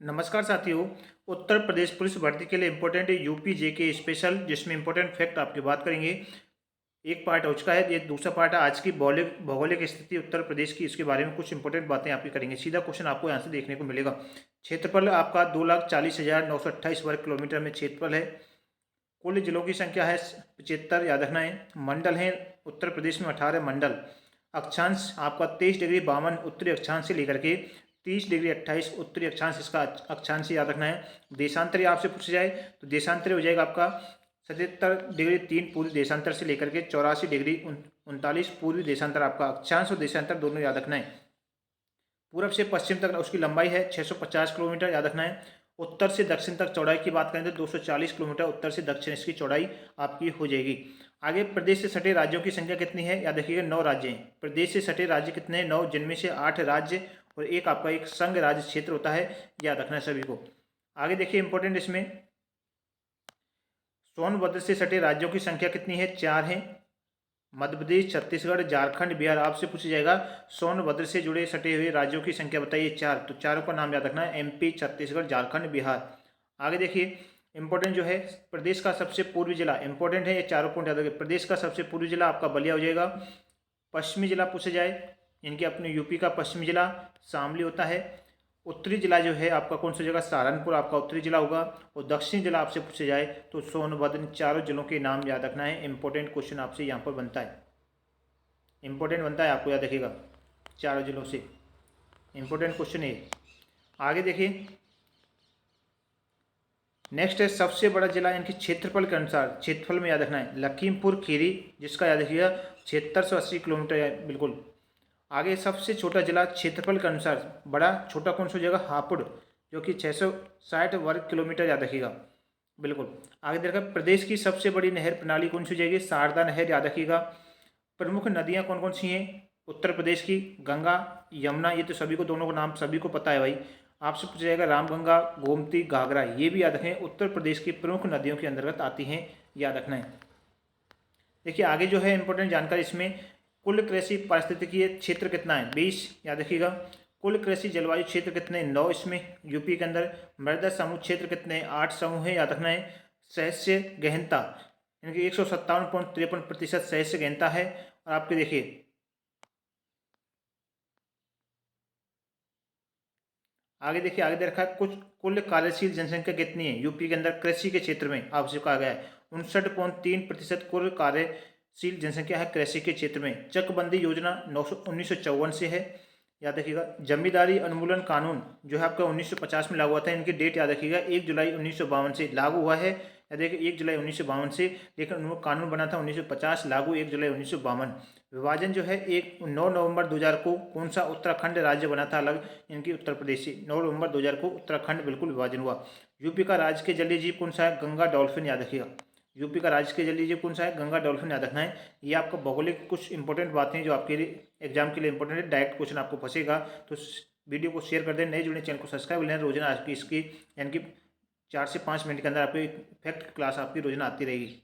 नमस्कार साथियों। उत्तर प्रदेश पुलिस भर्ती के लिए इम्पोर्टेंट यूपी जेके स्पेशल, जिसमें इम्पोर्टेंट फैक्ट आपकी बात करेंगे। एक पार्ट हो चुका है, ये दूसरा पार्ट है आज की भौगोलिक स्थिति उत्तर प्रदेश की। इसके बारे में कुछ इंपॉर्टेंट बातें आपकी करेंगे। सीधा क्वेश्चन आपको यहाँ से देखने को मिलेगा। क्षेत्रफल आपका 2,40,928 वर्ग किलोमीटर में क्षेत्रफल है। कुल जिलों की संख्या है 75, याद रखना है। मंडल है उत्तर प्रदेश में 18 मंडल। अक्षांश आपका 23 डिग्री 52 उत्तरी अक्षांश से लेकर के 30 डिग्री 28 उत्तरी अक्षांश, इसका अक्षांश याद रखना है। देशांतर आपसे पूछा जाए तो देशांतर हो जाएगा आपका 77 डिग्री 3 पूर्वी देशांतर से लेकर के 84 डिग्री 39 पूर्वी देशांतर। आपका अक्षांश और देशांतर दोनों याद रखना है। पूर्व से पश्चिम तक उसकी लंबाई है 650 किलोमीटर, याद रखना है। उत्तर से दक्षिण तक चौड़ाई की बात करें तो 240 किलोमीटर उत्तर से दक्षिण इसकी चौड़ाई आपकी हो जाएगी। आगे प्रदेश से सटे राज्यों की संख्या कितनी है, याद रखिएगा 9 राज्य हैं। प्रदेश से सटे राज्य कितने हैं, 9, जिनमें से 8 राज्य और एक आपका एक संघ राज्य क्षेत्र होता है, याद रखना है सभी को। आगे देखिए इंपॉर्टेंट, इसमें सोनभद्र से सटे राज्यों की संख्या कितनी है, 4 है। मध्य प्रदेश, छत्तीसगढ़, झारखंड, बिहार आपसे पूछा जाएगा सोनभद्र से जुड़े सटे हुए राज्यों की संख्या बताइए, 4। तो चारों का नाम याद रखना है, एमपी, छत्तीसगढ़, झारखंड, बिहार। आगे देखिए इंपॉर्टेंट जो है, प्रदेश का सबसे पूर्वी जिला इंपॉर्टेंट है, ये चारों पॉइंट याद रखिए। प्रदेश का सबसे पूर्वी जिला आपका बलिया हो जाएगा। पश्चिमी जिला पूछा जाए, इनके अपने यूपी का पश्चिमी जिला शामली होता है। उत्तरी जिला जो है आपका कौन सा जगह, सहारनपुर आपका उत्तरी जिला होगा। और दक्षिणी जिला आपसे पूछे जाए तो सोनभद्र। इन चारों जिलों के नाम याद रखना है। इंपॉर्टेंट क्वेश्चन आपसे यहाँ पर बनता है, इंपॉर्टेंट बनता है, आपको याद रखिएगा चारों जिलों से इंपॉर्टेंट क्वेश्चन है। आगे देखिए नेक्स्ट है सबसे बड़ा जिला इनके क्षेत्रफल के अनुसार। क्षेत्रफल में याद रखना है लखीमपुर खीरी, जिसका याद रखिएगा 7680 किलोमीटर है, बिल्कुल। आगे सबसे छोटा जिला क्षेत्रफल के अनुसार, बड़ा छोटा कौन सा जगह, हापुड़, जो कि 660 वर्ग किलोमीटर, याद रखिएगा बिल्कुल। आगे देखा प्रदेश की सबसे बड़ी नहर प्रणाली कौन सी हो जाएगी, शारदा नहर, याद रखिएगा। प्रमुख नदियां कौन कौन सी हैं उत्तर प्रदेश की, गंगा, यमुना, ये तो सभी को, दोनों को नाम सभी को पता है भाई। आपसे पूछा जाएगा रामगंगा, गोमती, घाघरा, ये भी याद रखें, उत्तर प्रदेश की प्रमुख नदियों के अंतर्गत आती हैं, याद रखना है। देखिए आगे जो है इंपॉर्टेंट जानकारी, इसमें कुल कृषि पारिस्थितिकीय क्षेत्र कितना है, 20, याद रखिएगा। कुल कृषि जलवायु क्षेत्र कितने हैं, 9 इसमें यूपी के अंदर। मृदा समूह क्षेत्र कितने हैं, 8 समूह है, याद रखना है। सहस्य गहनता यानी कि 157.53% सहस्य गहनता है। और आपके देखिए आगे दे रखा है कुछ कुल कार्यशील जनसंख्या कितनी है यूपी के अंदर कृषि के क्षेत्र में, आपसे कहा गया है 59.3% कुल कार्यशील जनसंख्या है कृषि के क्षेत्र में। चकबंदी योजना 1954 से है, याद रखिएगा। जमींदारी उन्मूलन कानून जो है आपका 1950 में लागू हुआ था, इनकी डेट याद रखिएगा 1 जुलाई 1952 से लागू हुआ है, या देखिए 1 जुलाई 1952 से, लेकिन उन्होंने कानून बना था 1950, लागू 1 जुलाई 1952। विभाजन जो है 9 नवंबर 2000 को कौन सा उत्तराखंड राज्य बना था अलग, इनकी उत्तर प्रदेश से 9 नवंबर 2000 को उत्तराखंड बिल्कुल विभाजन हुआ। यूपी का राज्य के जलीय जीव कौन सा है, गंगा डॉल्फिन, याद रखिएगा। यूपी का राज्य के जलीय जीव कौन सा है, गंगा डॉल्फिन, याद रखना है। ये आपका भौगोलिक कुछ इंपॉर्टेंट बातें जो आपके लिए एग्जाम के लिए इंपॉर्टेंट है, डायरेक्ट क्वेश्चन आपको फंसेगा तो वीडियो को शेयर कर दें। नए जुड़े चैनल को सब्सक्राइब लें, रोजाना आज की इसकी यानी कि 4 से 5 मिनट के अंदर आपकी फैक्ट क्लास आपकी रोजाना आती रहेगी।